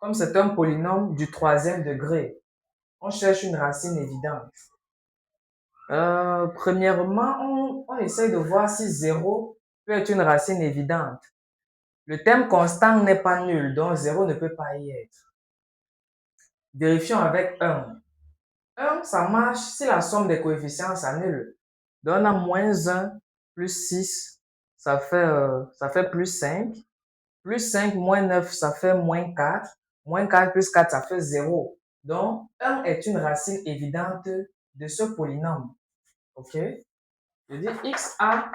Comme c'est un polynôme du troisième degré, on cherche une racine évidente. Premièrement, on essaye de voir si 0 peut être une racine évidente. Le terme constant n'est pas nul, donc 0 ne peut pas y être. Vérifions avec 1. 1, ça marche si la somme des coefficients s'annule. Donc, on a moins 1 plus 6, ça fait plus 5. Plus 5 moins 9, ça fait moins 4. Moins 4 plus 4, ça fait 0. Donc, 1 est une racine évidente de ce polynôme. OK? Je dis xa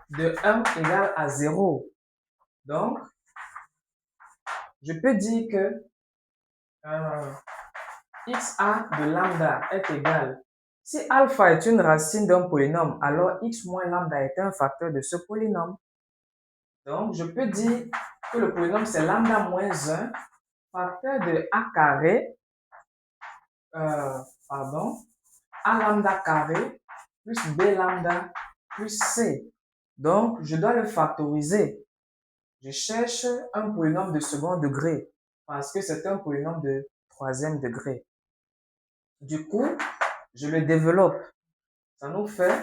de 1 égale à 0. Donc, je peux dire que xa de lambda est égal. Si alpha est une racine d'un polynôme, alors x moins lambda est un facteur de ce polynôme. Donc, je peux dire que le polynôme, c'est lambda moins 1, facteur de a carré, a lambda carré plus b lambda plus c. Donc, je dois le factoriser. Je cherche un polynôme de second degré parce que c'est un polynôme de troisième degré. Du coup, je le développe. Ça nous fait,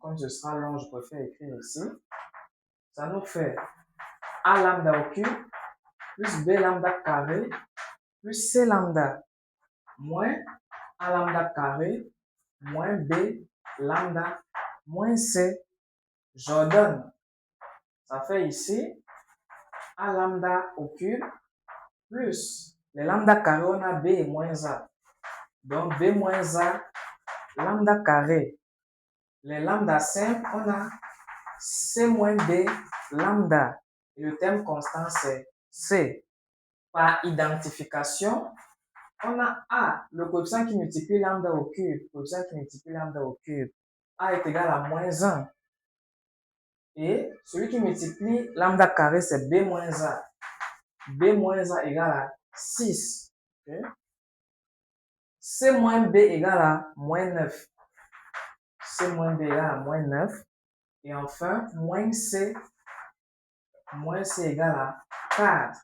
comme ce sera long, je préfère écrire ici. Ça nous fait a lambda au cube plus b lambda carré plus c lambda moins a lambda carré moins b lambda moins c. J'ordonne. Ça fait ici a lambda au cube plus les lambda carré, on a b et moins a. Donc b moins a lambda carré. Les lambda simples, on a c moins b lambda. Et le terme constant, c'est c. Par identification, on a a, le coefficient qui multiplie lambda au cube. Coefficient qui multiplie lambda au cube. A est égal à moins 1. Et celui qui multiplie lambda carré, c'est b moins a. B moins a égale à 6. Okay? C moins b égale à moins 9. C moins b égale à moins 9. Et enfin, moins c égale à 4.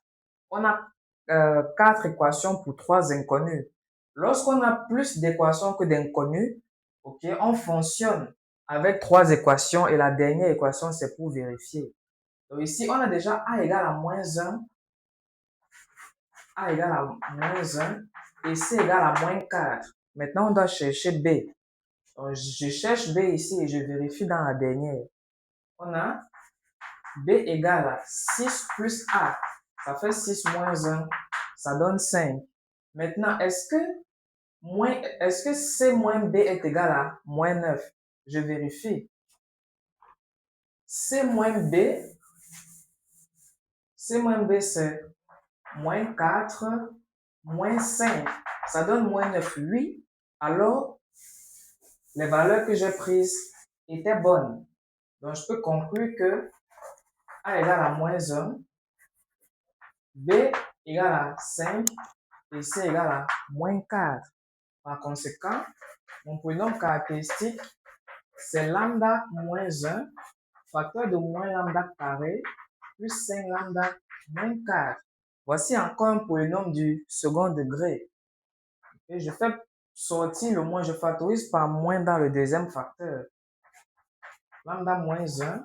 On a 4 équations pour 3 inconnus. Lorsqu'on a plus d'équations que d'inconnus, okay, on fonctionne avec 3 équations et la dernière équation, c'est pour vérifier. Donc ici, on a déjà a égale à moins 1, a égale à moins 1 et c égale à moins 4. Maintenant, on doit chercher b. Donc, je cherche b ici et je vérifie dans la dernière. On a b égale à 6 plus a. Ça fait 6 moins 1. Ça donne 5. Maintenant, est-ce que c moins b est égal à moins 9? Je vérifie. C moins b, c'est moins 4, moins 5. Ça donne moins 9. Oui. Alors, les valeurs que j'ai prises étaient bonnes. Donc, je peux conclure que a égale à moins 1, b égale à 5 et c égale à moins 4. Par conséquent, mon polynôme caractéristique, c'est lambda moins 1, facteur de moins lambda carré, plus 5 lambda moins 4. Voici encore un polynôme du second degré. Et je fais sortir le moins, je factorise par moins dans le deuxième facteur. Lambda moins 1,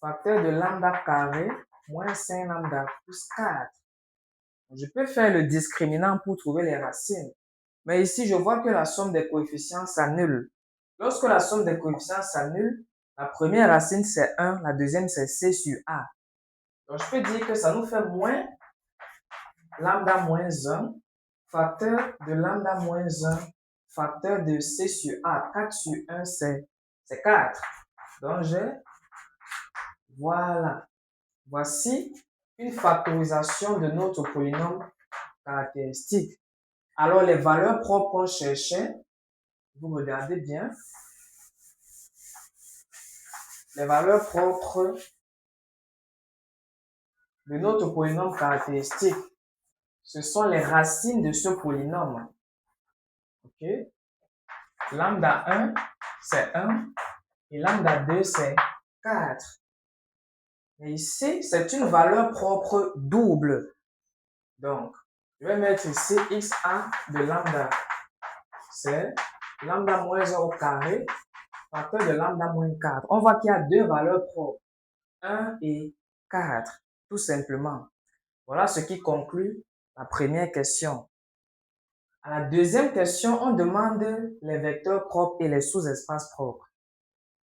facteur de lambda carré, moins 5 lambda plus 4. Je peux faire le discriminant pour trouver les racines. Mais ici, je vois que la somme des coefficients s'annule. Lorsque la somme des coefficients s'annule, la première racine c'est 1, la deuxième c'est c sur a. Donc, je peux dire que ça nous fait moins lambda moins 1, facteur de lambda moins 1, facteur de c sur a. 4 sur 1, c'est 4. Donc, voilà. Voici une factorisation de notre polynôme caractéristique. Alors, les valeurs propres qu'on cherchait, vous regardez bien, les valeurs propres de notre polynôme caractéristique, ce sont les racines de ce polynôme. OK? Lambda 1, c'est 1 et lambda 2, c'est 4. Et ici, c'est une valeur propre double. Donc, Je vais mettre ici xa de lambda. C'est lambda moins 1 au carré, facteur de lambda moins 4. On voit qu'il y a deux valeurs propres, 1 et 4, tout simplement. Voilà ce qui conclut la première question. À la deuxième question, on demande les vecteurs propres et les sous-espaces propres.